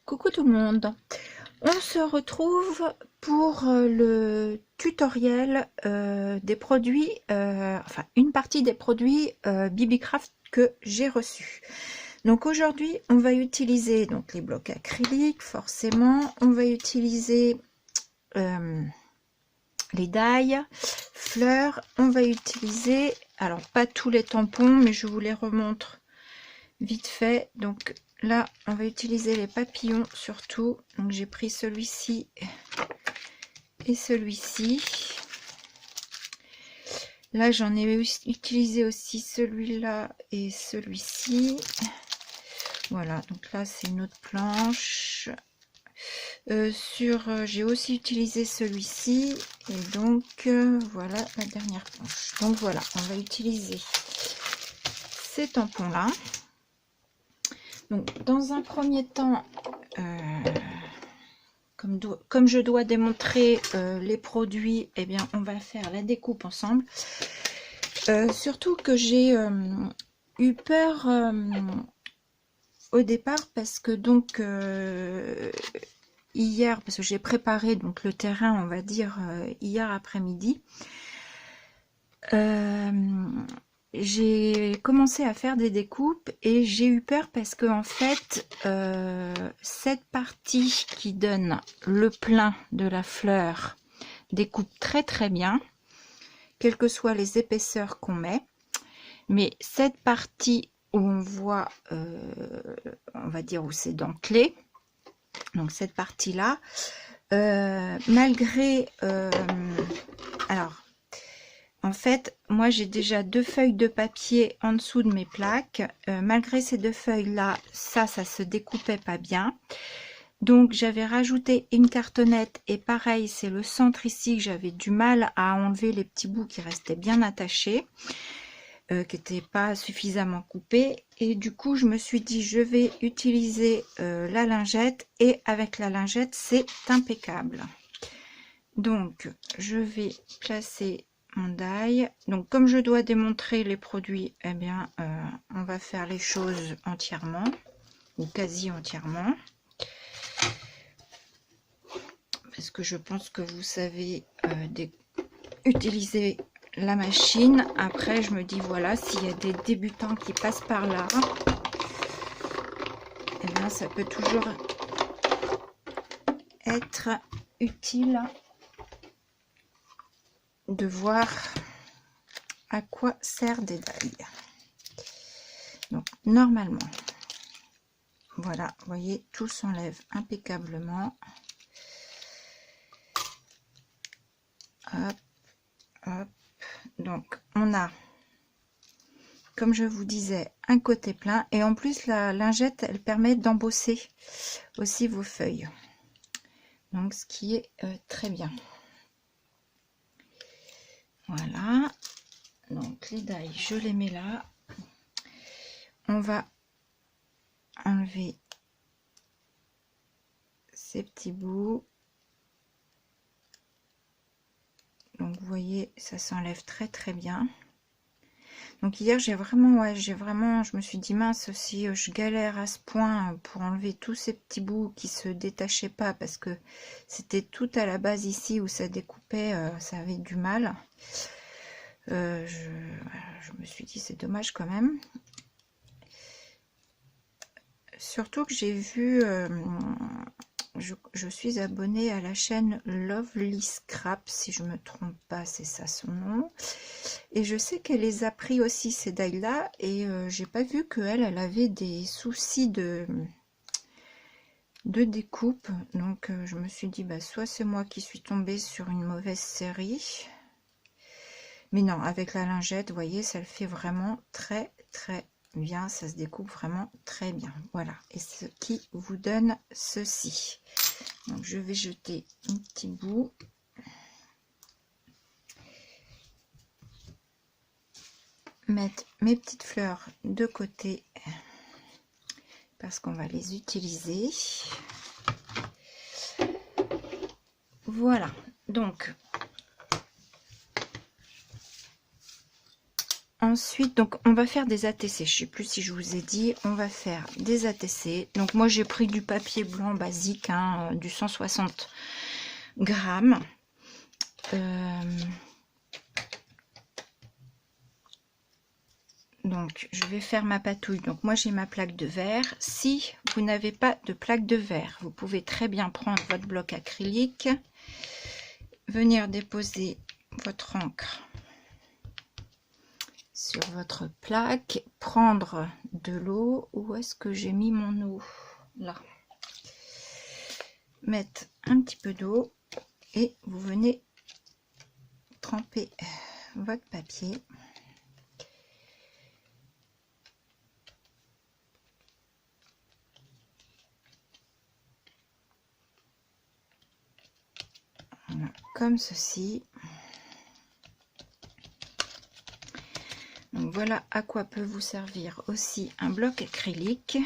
Coucou tout le monde, on se retrouve pour le tutoriel des produits, enfin une partie des produits Bibicraft que j'ai reçus. Donc aujourd'hui on va utiliser donc les blocs acryliques, forcément, on va utiliser les die, fleurs, on va utiliser, alors pas tous les tampons mais je vous les remontre vite fait. Donc là on va utiliser les papillons surtout, donc j'ai pris celui-ci et celui-ci. Là j'en ai utilisé aussi celui-là et celui-ci. Voilà, donc là c'est une autre planche. J'ai aussi utilisé celui-ci et donc voilà la dernière planche. Donc voilà, on va utiliser ces tampons là. Donc dans un premier temps, comme je dois démontrer les produits, eh bien on va faire la découpe ensemble. Surtout que j'ai eu peur au départ parce que donc hier, parce que j'ai préparé donc le terrain, on va dire hier après-midi, j'ai commencé à faire des découpes et j'ai eu peur parce que en fait cette partie qui donne le plein de la fleur découpe très très bien, quelles que soient les épaisseurs qu'on met, mais cette partie où on voit on va dire où c'est dentelé, donc cette partie là, malgré alors en fait, moi j'ai déjà 2 feuilles de papier en dessous de mes plaques. Malgré ces 2 feuilles-là, ça se découpait pas bien. Donc j'avais rajouté une cartonnette et pareil, c'est le centre ici que j'avais du mal à enlever les petits bouts qui restaient bien attachés, qui n'étaient pas suffisamment coupés. Et du coup, je me suis dit, je vais utiliser la lingette et avec la lingette, c'est impeccable. Donc, je vais placer mon die. Donc comme je dois démontrer les produits, eh bien on va faire les choses entièrement ou quasi entièrement, parce que je pense que vous savez utiliser la machine. Après je me dis voilà, s'il y a des débutants qui passent par là, eh bien ça peut toujours être utile de voir à quoi sert des die. Donc normalement, voilà, vous voyez, tout s'enlève impeccablement. Hop, hop. Donc on a, comme je vous disais, un côté plein et en plus la lingette elle permet d'embosser aussi vos feuilles, donc ce qui est très bien. Voilà, donc les die je les mets là. On va enlever ces petits bouts. Donc vous voyez, ça s'enlève très très bien. Donc hier j'ai vraiment, je me suis dit mince, si je galère à ce point pour enlever tous ces petits bouts qui se détachaient pas, parce que c'était tout à la base ici où ça découpait, ça avait du mal. Je me suis dit c'est dommage quand même. Surtout que j'ai vu, je suis abonnée à la chaîne Lovely Scrap, si je me trompe pas, c'est ça son nom. Et je sais qu'elle les a pris aussi ces die là, et j'ai pas vu qu'elle avait des soucis de découpe. Donc je me suis dit bah soit c'est moi qui suis tombée sur une mauvaise série. Mais non, avec la lingette, vous voyez, ça le fait vraiment très très bien, ça se découpe vraiment très bien. Voilà, et ce qui vous donne ceci. Donc je vais jeter un petit bout. Mettre mes petites fleurs de côté parce qu'on va les utiliser. Voilà, donc Ensuite, donc on va faire des ATC. Je sais plus si je vous ai dit, on va faire des ATC. Donc moi j'ai pris du papier blanc basique, hein, du 160 grammes. Donc je vais faire ma patouille. Donc moi j'ai ma plaque de verre. Si vous n'avez pas de plaque de verre, vous pouvez très bien prendre votre bloc acrylique, venir déposer votre encre sur votre plaque, prendre de l'eau. Où est-ce que j'ai mis mon eau? Là. Mettre un petit peu d'eau et vous venez tremper votre papier. Voilà, comme ceci. Donc voilà à quoi peut vous servir aussi un bloc acrylique,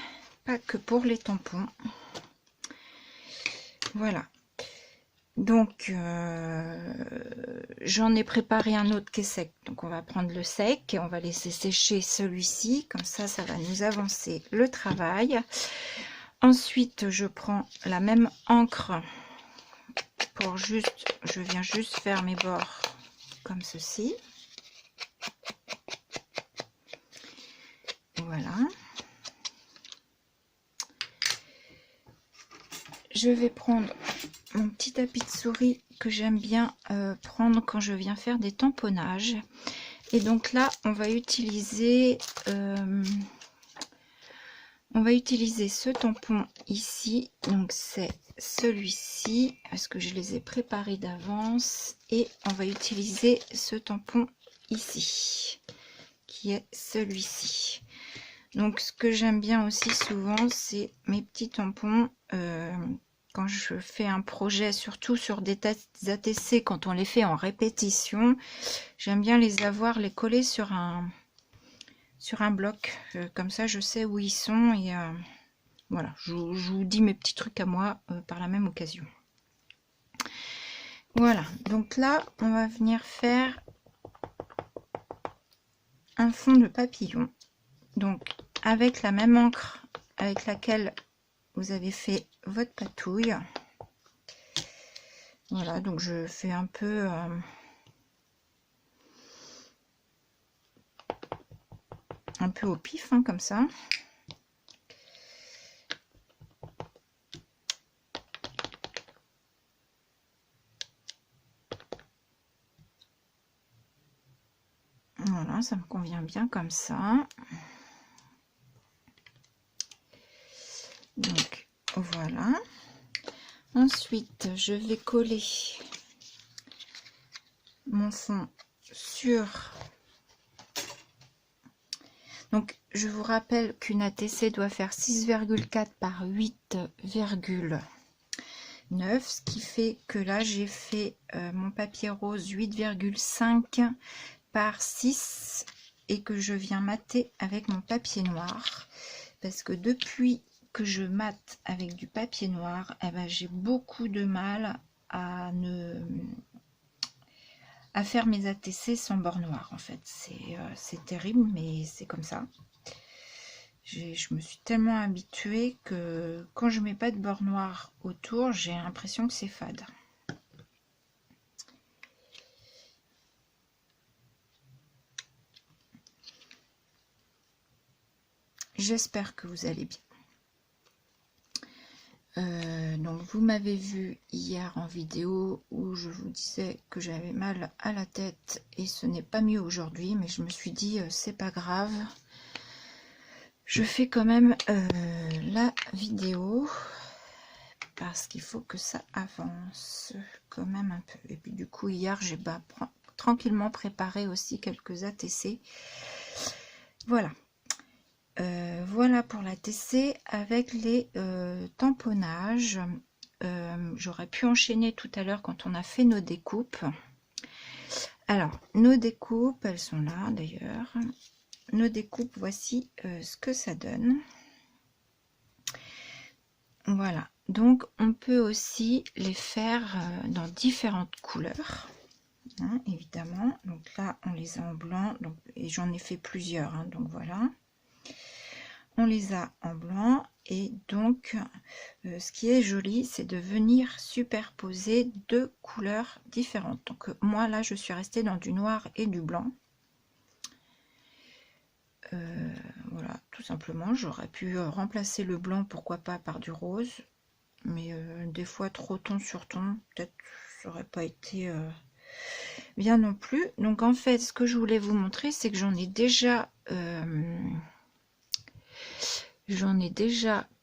pas que pour les tampons. Voilà. Donc j'en ai préparé un autre qui est sec. Donc on va prendre le sec et on va laisser sécher celui-ci. Comme ça va nous avancer le travail. Ensuite, je prends la même encre pour je viens juste faire mes bords comme ceci. Voilà. Je vais prendre mon petit tapis de souris que j'aime bien prendre quand je viens faire des tamponnages. Et donc là, on va utiliser ce tampon ici. Donc c'est celui-ci, parce que je les ai préparés d'avance. Et on va utiliser ce tampon ici, qui est celui-ci. Donc ce que j'aime bien aussi souvent, c'est mes petits tampons. Quand je fais un projet, surtout sur des ATC, quand on les fait en répétition, j'aime bien les coller sur un bloc. Comme ça, je sais où ils sont. Et voilà, je vous dis mes petits trucs à moi par la même occasion. Voilà, donc là, on va venir faire un fond de papillon. Donc, avec la même encre avec laquelle vous avez fait votre patouille. Voilà, donc je fais un peu au pif, hein, comme ça. Voilà, ça me convient bien comme ça. Donc voilà. Ensuite, je vais coller mon fond sur... Donc, je vous rappelle qu'une ATC doit faire 6,4 par 8,9, ce qui fait que là, j'ai fait mon papier rose 8,5 par 6 et que je viens mater avec mon papier noir. Parce que depuis que je mate avec du papier noir, eh ben, j'ai beaucoup de mal à faire mes ATC sans bord noir. En fait, c'est terrible, mais c'est comme ça. Je me suis tellement habituée que quand je mets pas de bord noir autour, j'ai l'impression que c'est fade. J'espère que vous allez bien. Donc vous m'avez vu hier en vidéo où je vous disais que j'avais mal à la tête et ce n'est pas mieux aujourd'hui, mais je me suis dit c'est pas grave, je fais quand même la vidéo parce qu'il faut que ça avance quand même un peu. Et puis du coup hier j'ai tranquillement préparé aussi quelques ATC. Voilà. Voilà pour la TC avec les tamponnages. J'aurais pu enchaîner tout à l'heure quand on a fait nos découpes. Alors, nos découpes, elles sont là d'ailleurs. Nos découpes, voici ce que ça donne. Voilà, donc on peut aussi les faire dans différentes couleurs. hein, évidemment. Donc là, on les a en blanc, donc, et j'en ai fait plusieurs, hein, donc voilà. On les a en blanc, et donc ce qui est joli, c'est de venir superposer deux couleurs différentes. Donc moi là, je suis restée dans du noir et du blanc. Voilà, tout simplement. J'aurais pu remplacer le blanc, pourquoi pas, par du rose, mais des fois trop ton sur ton, peut-être ça aurait pas été bien non plus. Donc en fait, ce que je voulais vous montrer, c'est que j'en ai déjà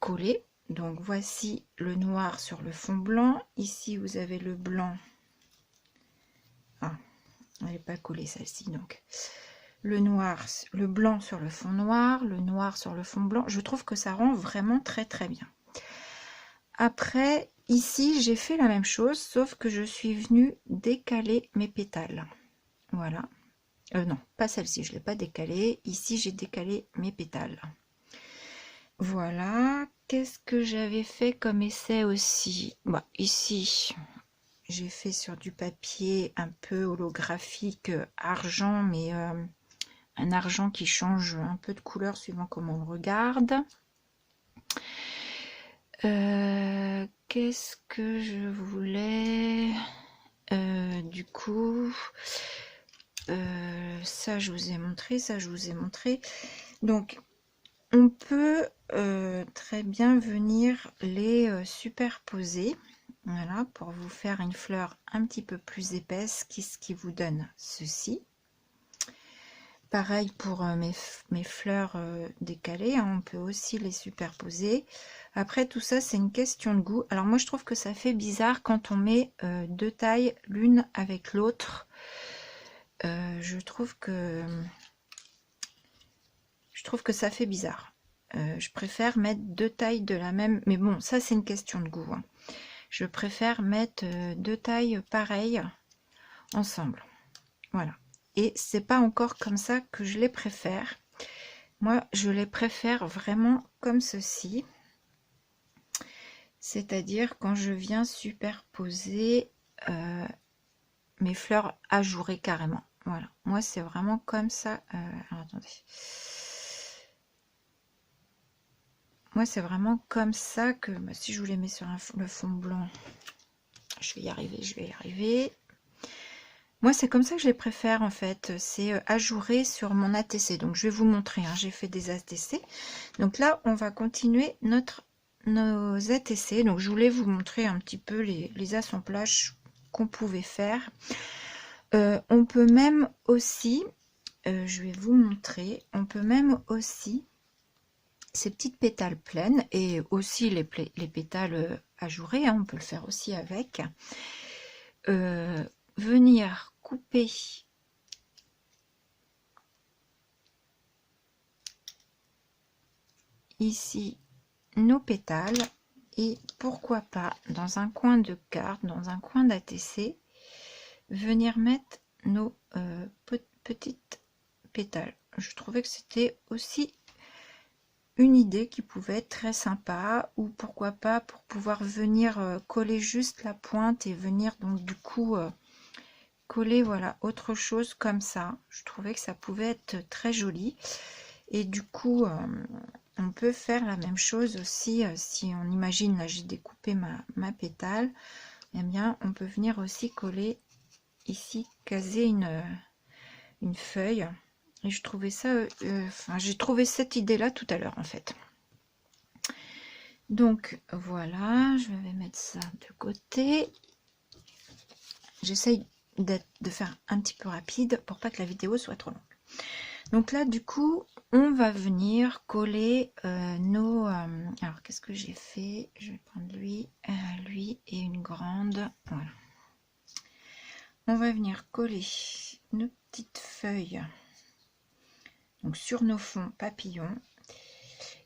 collé. Donc voici le noir sur le fond blanc. Ici vous avez le blanc. Ah, elle n'est pas collée celle-ci, donc le noir, le blanc sur le fond noir, le noir sur le fond blanc. Je trouve que ça rend vraiment très très bien. Après, ici j'ai fait la même chose, sauf que je suis venue décaler mes pétales. Voilà. Non, pas celle-ci, je ne l'ai pas décalée. Ici j'ai décalé mes pétales. Voilà. Qu'est-ce que j'avais fait comme essai aussi? Bah, ici j'ai fait sur du papier un peu holographique argent, mais un argent qui change un peu de couleur suivant comment on le regarde. Qu'est-ce que je voulais du coup, ça je vous ai montré, ça je vous ai montré. Donc on peut très bien venir les superposer, voilà, pour vous faire une fleur un petit peu plus épaisse, ce qui vous donne ceci. Pareil pour mes fleurs décalées, hein, on peut aussi les superposer. Après tout ça, c'est une question de goût. Alors moi je trouve que ça fait bizarre quand on met deux tailles l'une avec l'autre. Je trouve que ça fait bizarre. Je préfère mettre deux tailles de la même, mais bon, ça c'est une question de goût, hein. Je préfère mettre deux tailles pareilles ensemble. Voilà. Et c'est pas encore comme ça que je les préfère. Moi, je les préfère vraiment comme ceci. C'est-à-dire quand je viens superposer mes fleurs ajourées carrément. Voilà. Moi, c'est vraiment comme ça. Alors, attendez. Moi, c'est vraiment comme ça que bah, si je vous les mets sur le fond blanc, je vais y arriver, je vais y arriver. Moi, c'est comme ça que je les préfère en fait. C'est ajouré sur mon ATC. Donc, je vais vous montrer. Hein, j'ai fait des ATC. Donc là, on va continuer nos ATC. Donc, je voulais vous montrer un petit peu les assemblages qu'on pouvait faire. On peut même aussi, je vais vous montrer, on peut même aussi ces petites pétales pleines et aussi les pétales ajourés, hein, on peut le faire aussi avec, venir couper ici nos pétales et pourquoi pas dans un coin de carte, dans un coin d'ATC, venir mettre nos petites pétales. Je trouvais que c'était aussi une idée qui pouvait être très sympa, ou pourquoi pas pour pouvoir venir coller juste la pointe et venir donc du coup coller voilà autre chose comme ça. Je trouvais que ça pouvait être très joli et du coup on peut faire la même chose aussi si on imagine, là j'ai découpé ma pétale, et bien on peut venir aussi coller ici, caser une feuille. Et je trouvais ça, enfin, j'ai trouvé cette idée là tout à l'heure en fait. Donc voilà, je vais mettre ça de côté. J'essaye de faire un petit peu rapide pour pas que la vidéo soit trop longue. Donc là du coup on va venir coller nos alors qu'est-ce que j'ai fait, je vais prendre lui et une grande, voilà. On va venir coller nos petites feuilles donc sur nos fonds papillons,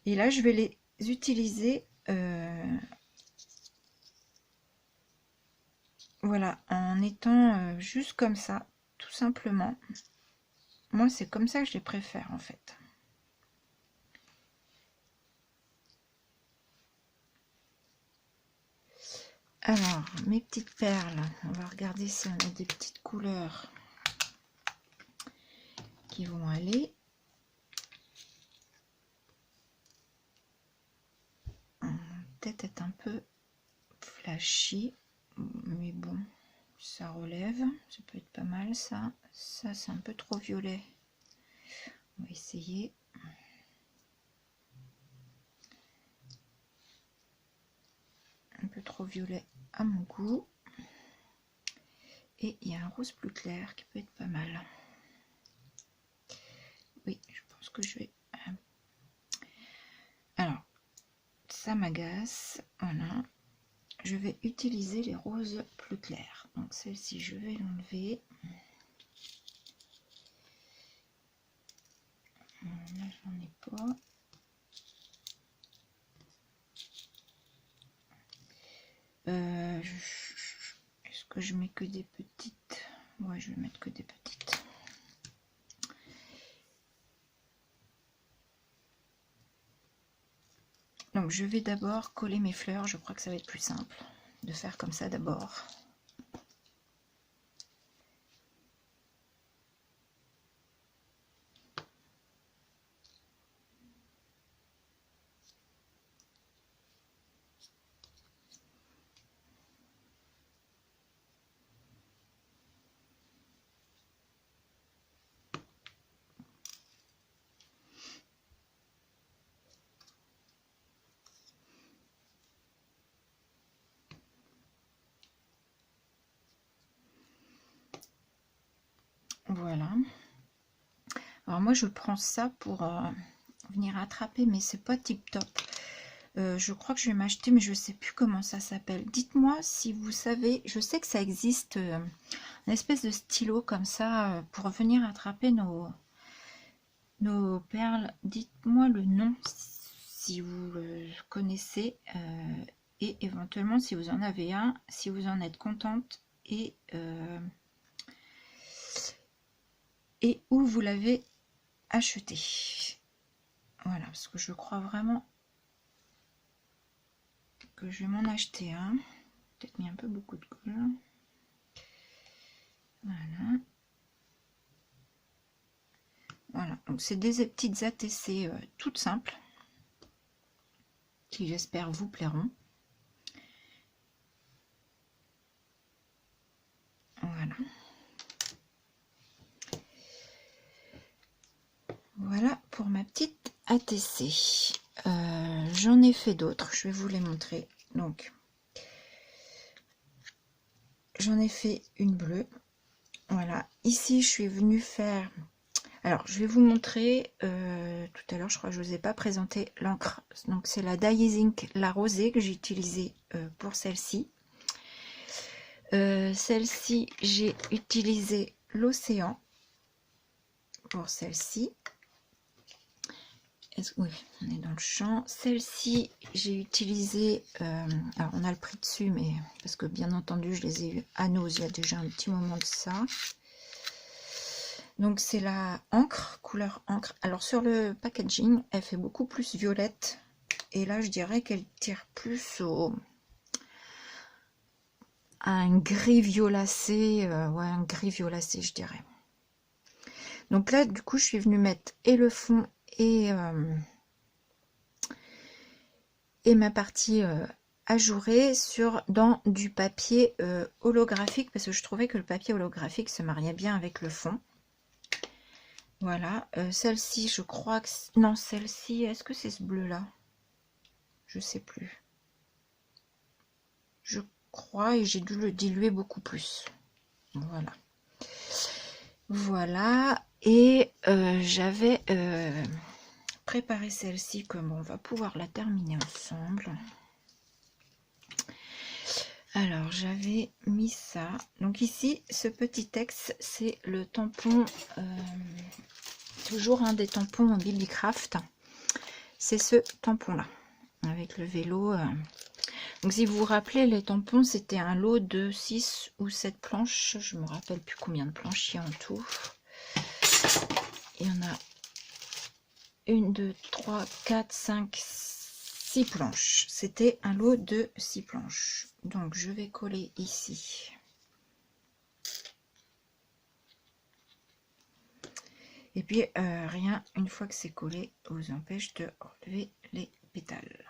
et là je vais les utiliser voilà, en étant juste comme ça, tout simplement. Moi c'est comme ça que je les préfère en fait. Alors, mes petites perles, on va regarder si on a des petites couleurs qui vont aller. Peut-être être un peu flashy, mais bon, ça relève, ça peut être pas mal ça. Ça c'est un peu trop violet, on va essayer. Un peu trop violet à mon goût. Et il y a un rose plus clair qui peut être pas mal. Oui, je pense que je vais... Alors, ça m'agace. Voilà. Je vais utiliser les roses plus clairs. Donc celle-ci, je vais l'enlever. Là, j'en ai pas. Est-ce que je mets que des petites? Ouais, je vais mettre que des petites. Donc je vais d'abord coller mes fleurs. Je crois que ça va être plus simple de faire comme ça d'abord. Voilà. Alors moi je prends ça pour venir attraper, mais c'est pas tip top. Je crois que je vais m'acheter, mais je sais plus comment ça s'appelle. Dites-moi si vous savez. Je sais que ça existe une espèce de stylo comme ça pour venir attraper nos perles. Dites-moi le nom si vous le connaissez et éventuellement si vous en avez un, si vous en êtes contente et où vous l'avez acheté. Voilà, parce que je crois vraiment que je vais m'en acheter un. Peut-être mis un peu beaucoup de colle. Voilà. Voilà, donc c'est des petites ATC toutes simples qui j'espère vous plairont. Voilà. Voilà pour ma petite ATC. J'en ai fait d'autres, je vais vous les montrer. Donc, j'en ai fait une bleue. Voilà, ici je suis venue faire... Alors, je vais vous montrer, tout à l'heure, je crois que je ne vous ai pas présenté l'encre. Donc, c'est la Dye Ink, la rosée que j'ai utilisée pour celle-ci. Celle-ci, j'ai utilisé l'océan pour celle-ci. Oui, on est dans le champ. Celle-ci, j'ai utilisé... alors, on a le prix dessus, mais parce que bien entendu, je les ai eu à Nose il y a déjà un petit moment de ça. Donc, c'est la encre, couleur encre. Alors, sur le packaging, elle fait beaucoup plus violette. Et là, je dirais qu'elle tire plus à un gris violacé. Ouais, un gris violacé, je dirais. Donc là, du coup, je suis venue mettre et le fond et ma partie ajourée dans du papier holographique, parce que je trouvais que le papier holographique se mariait bien avec le fond. Voilà, celle-ci, je crois que... Non, celle-ci, est-ce que c'est ce bleu-là? Je sais plus. Je crois, et j'ai dû le diluer beaucoup plus. Voilà. Voilà, et j'avais préparé celle-ci, comme on va pouvoir la terminer ensemble. Alors, j'avais mis ça. Donc ici, ce petit texte, c'est le tampon, toujours un des tampons Bibicraft. C'est ce tampon-là, avec le vélo. Donc, si vous vous rappelez, les tampons, c'était un lot de 6 ou 7 planches. Je ne me rappelle plus combien de planches il y a en tout. Il y en a 1, 2, 3, 4, 5, 6 planches. C'était un lot de 6 planches. Donc je vais coller ici. Et puis rien, une fois que c'est collé, vous empêche de relever les pétales.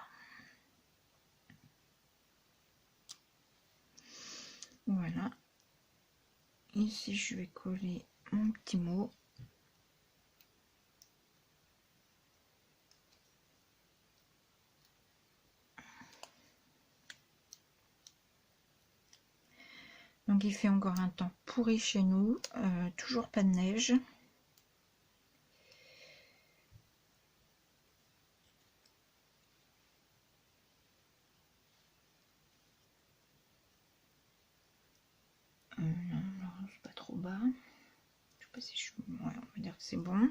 Voilà. Ici je vais coller mon petit mot. Donc il fait encore un temps pourri chez nous, toujours pas de neige. Non, c'est pas trop bas. Je sais pas si je... Ouais, on va dire que c'est bon.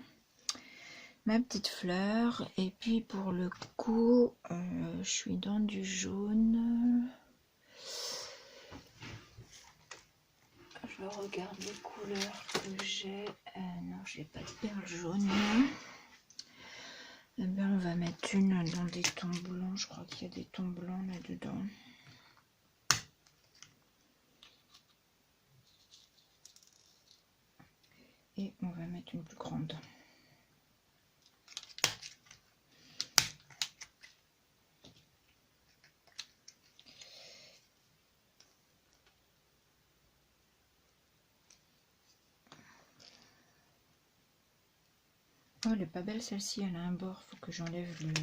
Ma petite fleur. Et puis pour le coup, je suis dans du jaune. Je regarde les couleurs que j'ai. Non, j'ai pas de perles jaunes. Eh bien, on va mettre une dans des tons blancs. Je crois qu'il y a des tons blancs là-dedans. Et on va mettre une plus grande. Oh, elle est pas belle celle-ci, elle a un bord. Faut que j'enlève le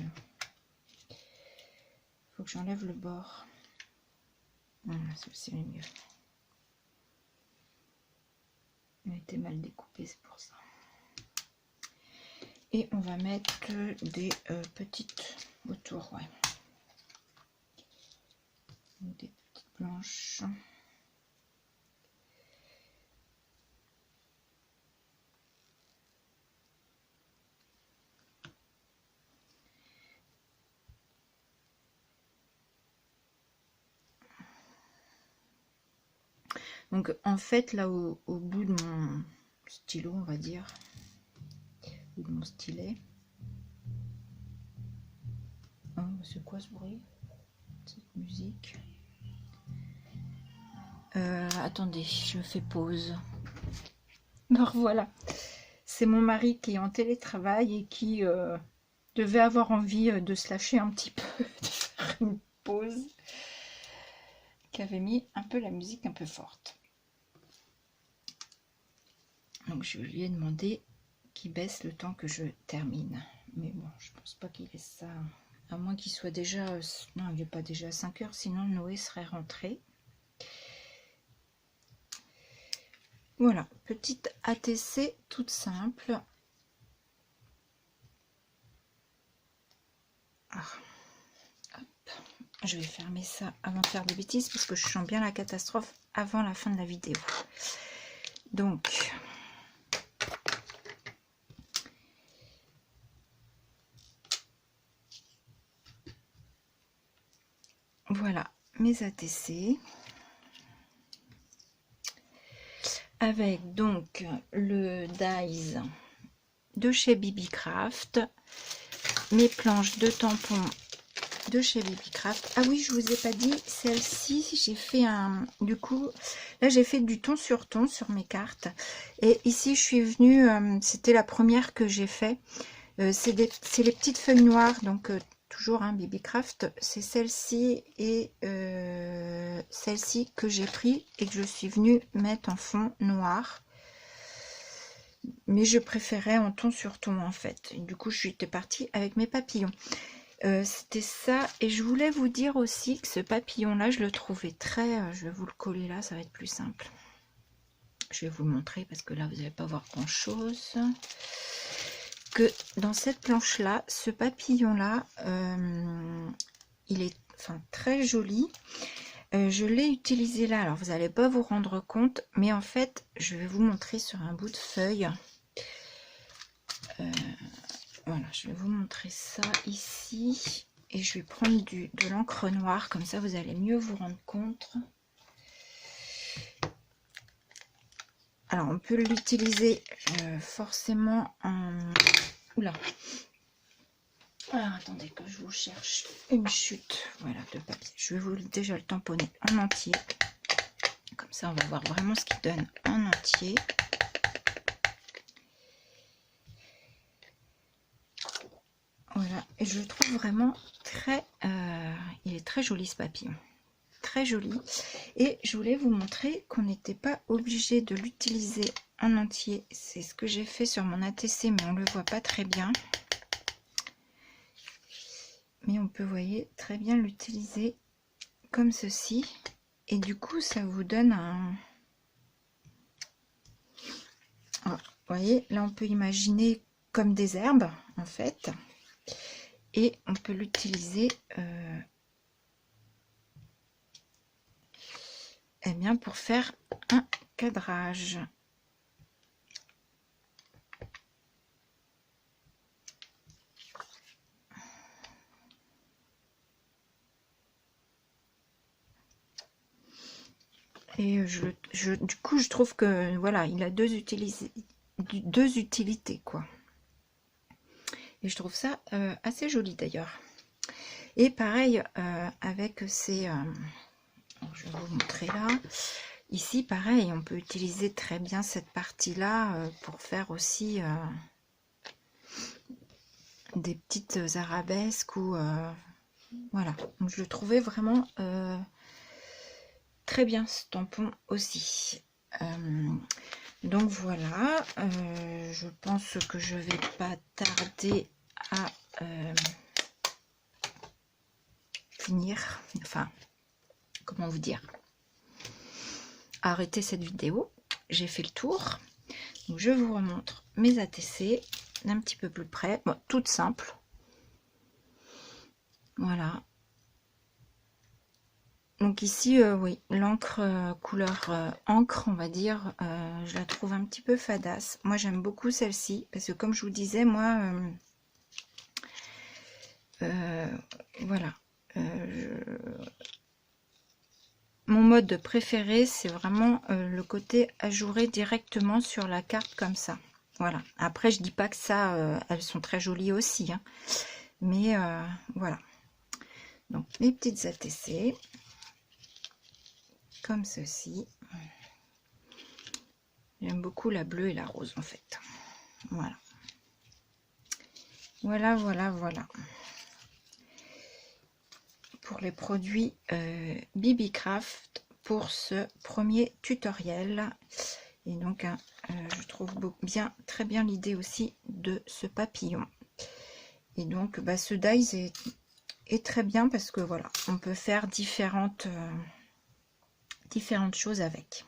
bord. Voilà, celle-ci elle est mieux. Elle était mal découpée, c'est pour ça. Et on va mettre des petites autour, ouais. Des petites blanches. Donc en fait là au bout de mon stylo, on va dire, ou de mon stylet. Oh, c'est quoi ce bruit? Cette musique. Attendez, je fais pause. Alors voilà, c'est mon mari qui est en télétravail et qui devait avoir envie de se lâcher un petit peu, de faire une pause, qui avait mis un peu la musique un peu forte. Donc je lui ai demandé qu'il baisse le temps que je termine. Mais bon, je pense pas qu'il ait ça. À moins qu'il soit déjà... Non, il n'est pas déjà à 5 heures, sinon Noé serait rentré. Voilà, petite ATC toute simple. Ah. Hop. Je vais fermer ça avant de faire des bêtises parce que je sens bien la catastrophe avant la fin de la vidéo. Donc... Voilà mes ATC. Avec donc le dies de chez BB-Craft, mes planches de tampons de chez BB-Craft. Ah oui, je vous ai pas dit, celle-ci, j'ai fait un... Du coup, là, j'ai fait du ton sur mes cartes. Et ici, je suis venue... c'était la première que j'ai fait. C'est les petites feuilles noires, donc... toujours un BB-Craft, c'est celle-ci et celle-ci que j'ai pris et que je suis venue mettre en fond noir, mais je préférais en ton sur ton en fait, et du coup j'étais partie avec mes papillons. C'était ça, et je voulais vous dire aussi que ce papillon là je le trouvais très, je vais vous le coller là, ça va être plus simple, je vais vous le montrer parce que là vous n'allez pas voir grand chose. Que dans cette planche là, ce papillon là, il est très joli. Je l'ai utilisé là, alors vous n'allez pas vous rendre compte, mais en fait je vais vous montrer sur un bout de feuille. Voilà, je vais vous montrer ça ici, et je vais prendre de l'encre noire, comme ça vous allez mieux vous rendre compte. Alors on peut l'utiliser forcément en... Oula. Alors attendez que je vous cherche une chute, voilà, de papier. Je vais vous déjà le tamponner en entier. Comme ça, on va voir vraiment ce qu'il donne en entier. Voilà, et je le trouve vraiment très... il est très joli ce papillon. Très joli. Et je voulais vous montrer qu'on n'était pas obligé de l'utiliser en entier. C'est ce que j'ai fait sur mon ATC, mais on ne le voit pas très bien. Mais on peut, vous voyez, très bien l'utiliser comme ceci. Et du coup, ça vous donne un... Alors, vous voyez, là, on peut imaginer comme des herbes, en fait. Et on peut l'utiliser eh bien, pour faire un cadrage. Et du coup, je trouve que voilà, il a deux utilités, quoi. Et je trouve ça assez joli d'ailleurs. Et pareil avec ces... je vais vous montrer là. Ici, pareil, on peut utiliser très bien cette partie-là pour faire aussi des petites arabesques ou... voilà. Donc, je le trouvais vraiment... très bien ce tampon aussi. Donc voilà, je pense que je vais pas tarder à finir, enfin, comment vous dire, arrêter cette vidéo. J'ai fait le tour, donc je vous remontre mes ATC d'un petit peu plus près, bon, toute simple. Voilà. Donc ici, oui, l'encre couleur encre, on va dire, je la trouve un petit peu fadasse. Moi, j'aime beaucoup celle-ci, parce que comme je vous disais, moi, voilà, mon mode préféré, c'est vraiment le côté ajouré directement sur la carte comme ça. Voilà. Après, je dis pas que ça, elles sont très jolies aussi, hein, mais voilà. Donc, mes petites ATC. Comme ceci. J'aime beaucoup la bleue et la rose en fait. Voilà. Voilà, voilà, voilà. Pour les produits BB-Craft pour ce premier tutoriel. Et donc, je trouve bien, très bien l'idée aussi de ce papillon. Et donc, bah, ce dies est très bien parce que voilà, on peut faire différentes choses avec.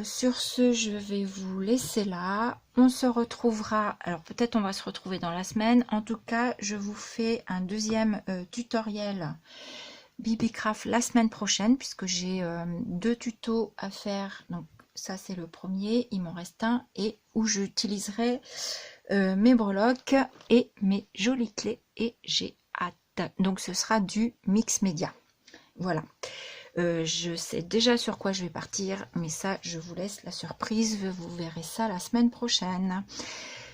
Sur ce, je vais vous laisser là. On se retrouvera, alors peut-être on va se retrouver dans la semaine. En tout cas, je vous fais un deuxième tutoriel BB-Craft la semaine prochaine, puisque j'ai 2 tutos à faire. Donc ça, c'est le premier, il m'en reste un, et où j'utiliserai mes breloques et mes jolies clés, et j'ai hâte. Donc ce sera du mix média. Voilà. Je sais déjà sur quoi je vais partir, mais ça, je vous laisse la surprise. Vous verrez ça la semaine prochaine.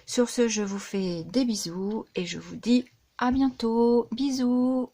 Sur ce, je vous fais des bisous et je vous dis à bientôt. Bisous!